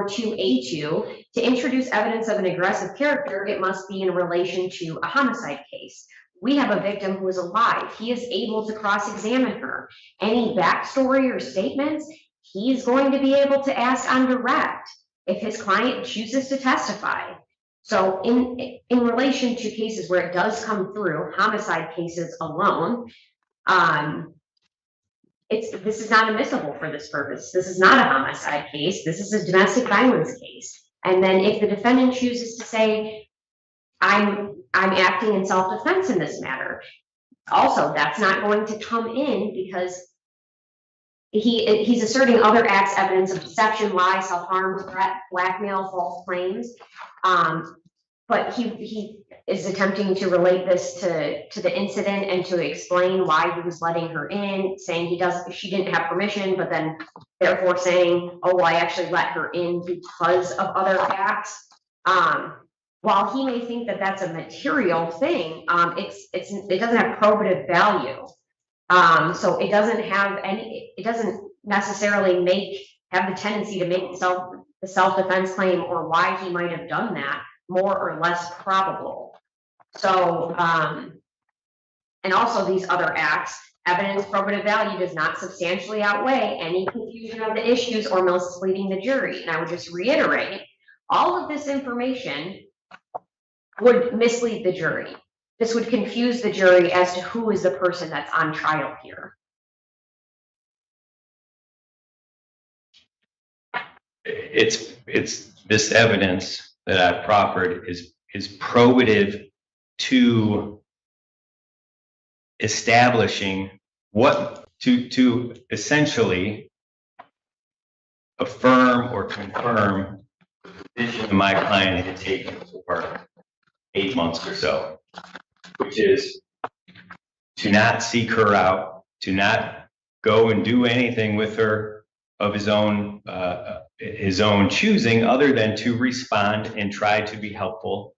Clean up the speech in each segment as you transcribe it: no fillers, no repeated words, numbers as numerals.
2A2, to introduce evidence of an aggressive character, it must be in relation to a homicide case. We have a victim who is alive. He is able to cross-examine her. Any backstory or statements, he's going to be able to ask on direct if his client chooses to testify. So in relation to cases where it does come through, homicide cases alone, this is not admissible for this purpose. This is not a homicide case. This is a domestic violence case. And then if the defendant chooses to say, I'm acting in self-defense in this matter, also that's not going to come in because he's asserting other acts, evidence of deception, lie, self-harm, threat, blackmail, false claims. But he is attempting to relate this to the incident and to explain why he was letting her in, saying she didn't have permission, but then therefore saying, oh, well, I actually let her in because of other acts. While he may think that that's a material thing, it doesn't have probative value. So it doesn't necessarily have the tendency to make the self-defense claim or why he might have done that more or less probable. So, and also these other acts, evidence probative value does not substantially outweigh any confusion of the issues or misleading the jury. And I would just reiterate, all of this information would mislead the jury. This would confuse the jury as to who is the person that's on trial here. It's this evidence that I've proffered is probative to establishing to essentially affirm or confirm the position my client had taken for 8 months or so, which is to not seek her out, to not go and do anything with her of his own choosing, other than to respond and try to be helpful.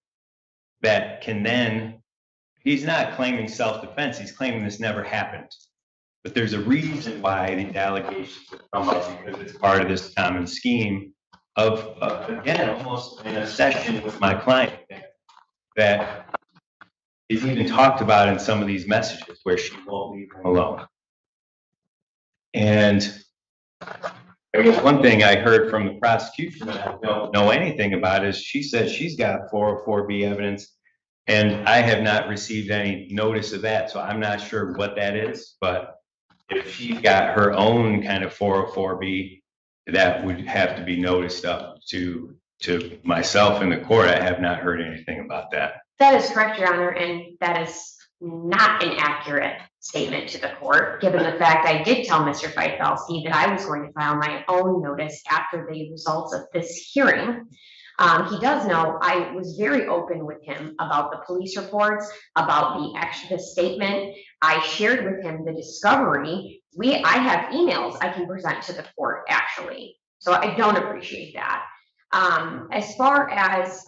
That can then, he's not claiming self-defense, he's claiming this never happened. But there's a reason why these allegations have come up, because it's part of this common scheme of again, almost an obsession with my client that is even talked about in some of these messages where she won't leave him alone. And there was one thing I heard from the prosecution that I don't know anything about is she said she's got 404B evidence, and I have not received any notice of that. So I'm not sure what that is, but if she's got her own kind of 404B, that would have to be noticed up to myself in the court. I have not heard anything about that. That is correct, Your Honor, and that is not an accurate statement to the court, given the fact I did tell Mr. Feitfelski that I was going to file my own notice after the results of this hearing. He does know I was very open with him about the police reports, about the statement. I shared with him the discovery. I have emails I can present to the court, actually. So I don't appreciate that. As far as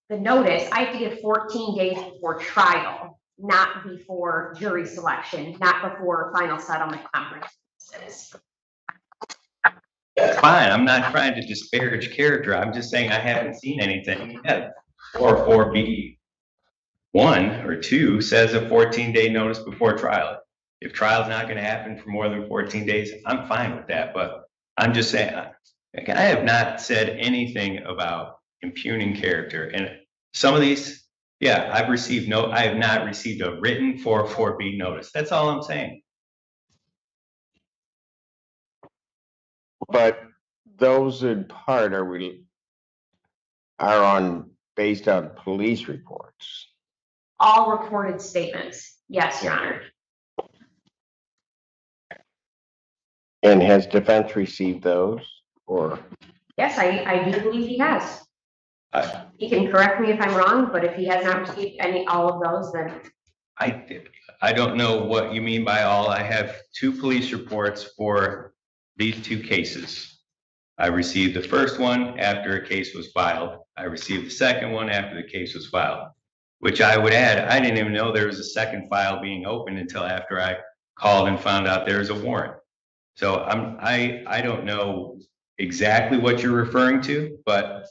the notice, I have to give 14 days before trial, not before jury selection, not before final settlement conferences. That's fine. I'm not trying to disparage character. I'm just saying I haven't seen anything yet. 404B 1 or 2 says a 14-day notice before trial. If trial's not going to happen for more than 14 days, I'm fine with that. But I'm just saying, I have not said anything about impugning character. And some of these, yeah, I have not received a written 404B notice. That's all I'm saying. But those in part are based on police reports. All recorded statements. Yes, Your Honor. And has defense received those, or? Yes, I do believe he has. He can correct me if I'm wrong, but if he has not received all of those, then I don't know what you mean by all. I have 2 police reports for these 2 cases. I received the first one after a case was filed. I received the second one after the case was filed, which I would add, I didn't even know there was a second file being opened until after I called and found out there was a warrant. So I don't know exactly what you're referring to, but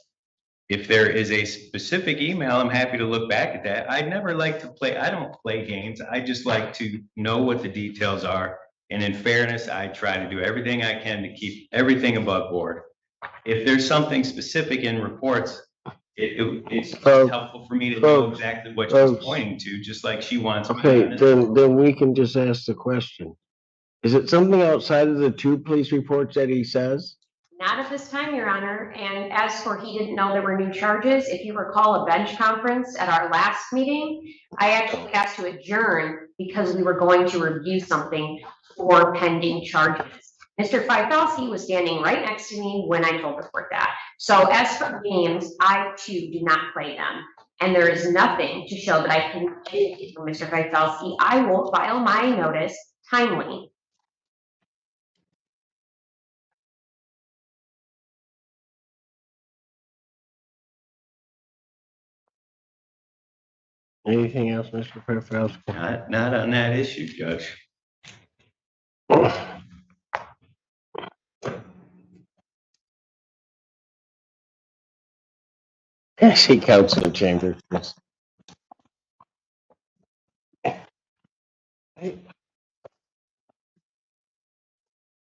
if there is a specific email, I'm happy to look back at that. I never like to play, I don't play games. I just like to know what the details are. And in fairness, I try to do everything I can to keep everything above board. If there's something specific in reports, it's helpful for me to know exactly what she's pointing to, just like she wants me to. Okay, then we can just ask the question. Is it something outside of the 2 police reports that he says? Not at this time, Your Honor. And as for he didn't know there were new charges, if you recall a bench conference at our last meeting, I actually asked to adjourn because we were going to review something for pending charges. Mr. Feifelsky was standing right next to me when I told the court that. So as for games, I too do not play them. And there is nothing to show that I can do for Mr. Feifelsky. I will file my notice timely. Anything else, Mr. Perfelsky? Not on that issue, Judge. I see Councilor Chambers.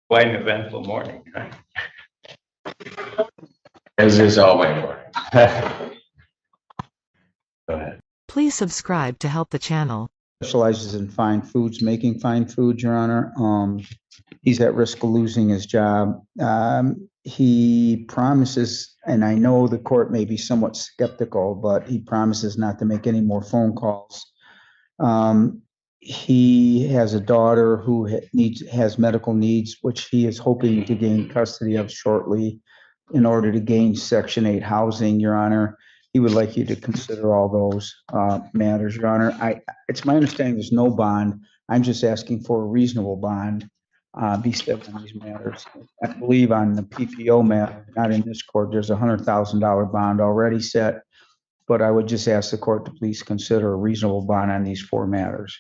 Quite an eventful morning. As is all my morning. Go ahead. Please subscribe to help the channel. Specializes in fine foods, making fine foods, Your Honor. He's at risk of losing his job. He promises, and I know the court may be somewhat skeptical, but he promises not to make any more phone calls. He has a daughter who has medical needs, which he is hoping to gain custody of shortly in order to gain Section 8 housing, Your Honor. He would like you to consider all those matters, Your Honor. It's my understanding there's no bond. I'm just asking for a reasonable bond be set on these matters. I believe on the PPO matter, not in this court, there's $100,000 bond already set, but I would just ask the court to please consider a reasonable bond on these 4 matters.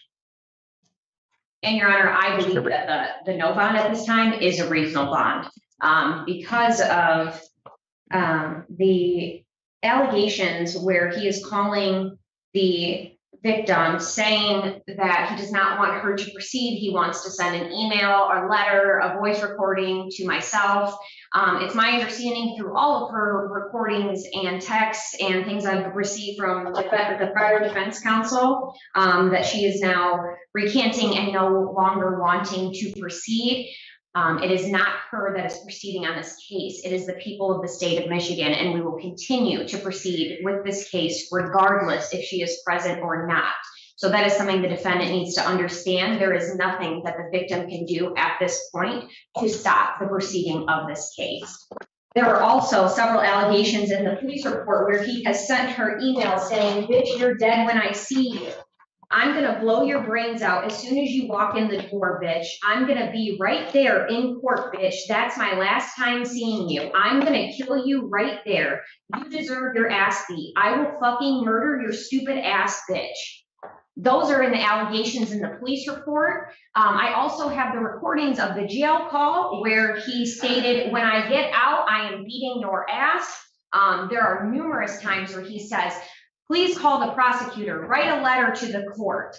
And Your Honor, I believe that the no bond at this time is a reasonable bond because of the allegations where he is calling the victim saying that he does not want her to proceed. He wants to send an email, a letter, a voice recording to myself. It's my understanding through all of her recordings and texts and things I've received from the prior defense counsel that she is now recanting and no longer wanting to proceed. It is not her that is proceeding on this case. It is the people of the state of Michigan, and we will continue to proceed with this case regardless if she is present or not. So that is something the defendant needs to understand. There is nothing that the victim can do at this point to stop the proceeding of this case. There are also several allegations in the police report where he has sent her emails saying, "Bitch, you're dead when I see you. I'm going to blow your brains out as soon as you walk in the door, bitch. I'm going to be right there in court, bitch. That's my last time seeing you. I'm going to kill you right there. You deserve your ass beat. I will fucking murder your stupid ass, bitch." Those are in the allegations in the police report. I also have the recordings of the jail call where he stated, "When I get out, I am beating your ass." There are numerous times where he says, "Please call the prosecutor, write a letter to the court."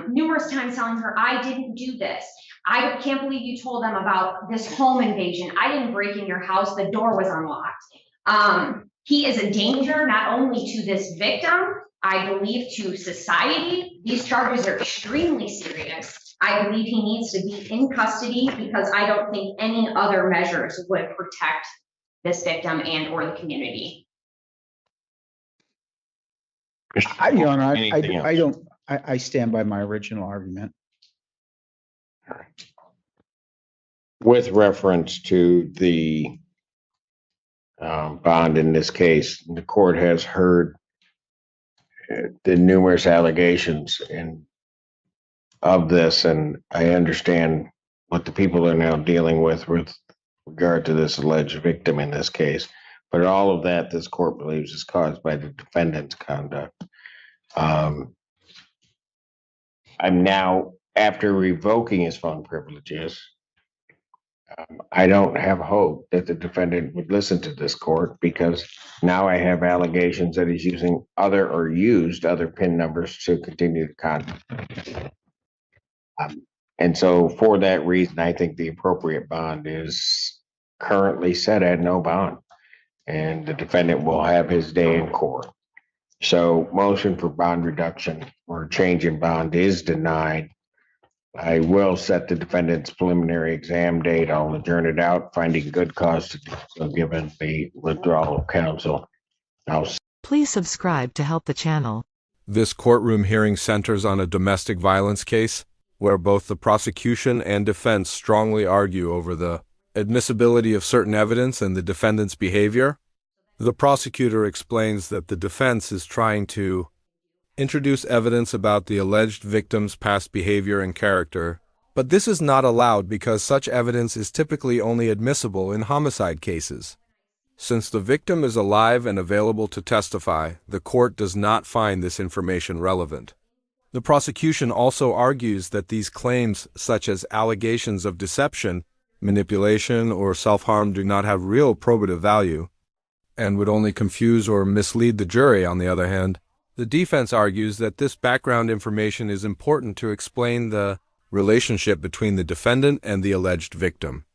Numerous times telling her, "I didn't do this. I can't believe you told them about this home invasion. I didn't break in your house. The door was unlocked." He is a danger not only to this victim, I believe to society. These charges are extremely serious. I believe he needs to be in custody because I don't think any other measures would protect this victim and or the community. Your Honor, Anything I else? don't, I stand by my original argument. With reference to the bond in this case, the court has heard the numerous allegations of this, and I understand what the people are now dealing with regard to this alleged victim in this case. But all of that, this court believes, is caused by the defendant's conduct. I'm now, after revoking his phone privileges, I don't have hope that the defendant would listen to this court because now I have allegations that he's using other or used other PIN numbers to continue the contact. And so for that reason, I think the appropriate bond is currently set at no bond. And the defendant will have his day in court. So motion for bond reduction or change in bond is denied. I will set the defendant's preliminary exam date. I'll adjourn it out, finding good cause to do so, given the withdrawal of counsel. I'll Please subscribe to help the channel. This courtroom hearing centers on a domestic violence case where both the prosecution and defense strongly argue over the admissibility of certain evidence and the defendant's behavior. The prosecutor explains that the defense is trying to introduce evidence about the alleged victim's past behavior and character, but this is not allowed because such evidence is typically only admissible in homicide cases. Since the victim is alive and available to testify, the court does not find this information relevant. The prosecution also argues that these claims, such as allegations of deception, manipulation, or self-harm, do not have real probative value and would only confuse or mislead the jury. On the other hand, the defense argues that this background information is important to explain the relationship between the defendant and the alleged victim.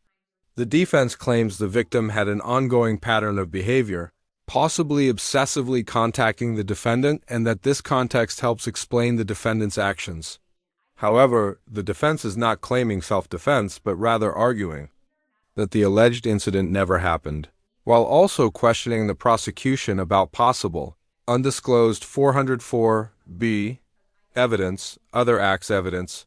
The defense claims the victim had an ongoing pattern of behavior, possibly obsessively contacting the defendant, and that this context helps explain the defendant's actions. However, the defense is not claiming self-defense, but rather arguing that the alleged incident never happened, while also questioning the prosecution about possible, undisclosed 404B evidence, other acts evidence.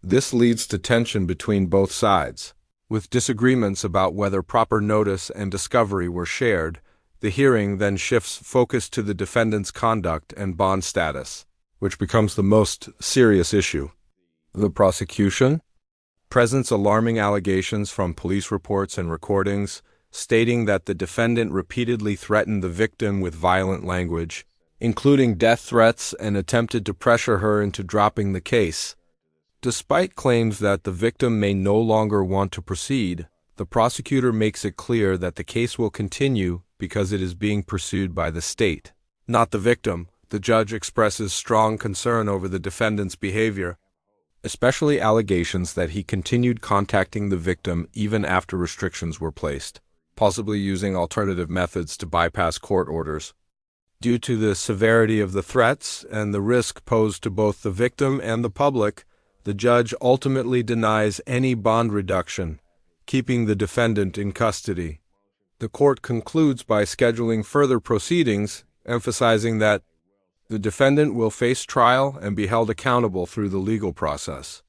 This leads to tension between both sides. With disagreements about whether proper notice and discovery were shared, the hearing then shifts focus to the defendant's conduct and bond status, which becomes the most serious issue. The prosecution presents alarming allegations from police reports and recordings, stating that the defendant repeatedly threatened the victim with violent language, including death threats, and attempted to pressure her into dropping the case. Despite claims that the victim may no longer want to proceed, the prosecutor makes it clear that the case will continue because it is being pursued by the state, not the victim. The judge expresses strong concern over the defendant's behavior, especially allegations that he continued contacting the victim even after restrictions were placed, possibly using alternative methods to bypass court orders. Due to the severity of the threats and the risk posed to both the victim and the public, the judge ultimately denies any bond reduction, keeping the defendant in custody. The court concludes by scheduling further proceedings, emphasizing that the defendant will face trial and be held accountable through the legal process.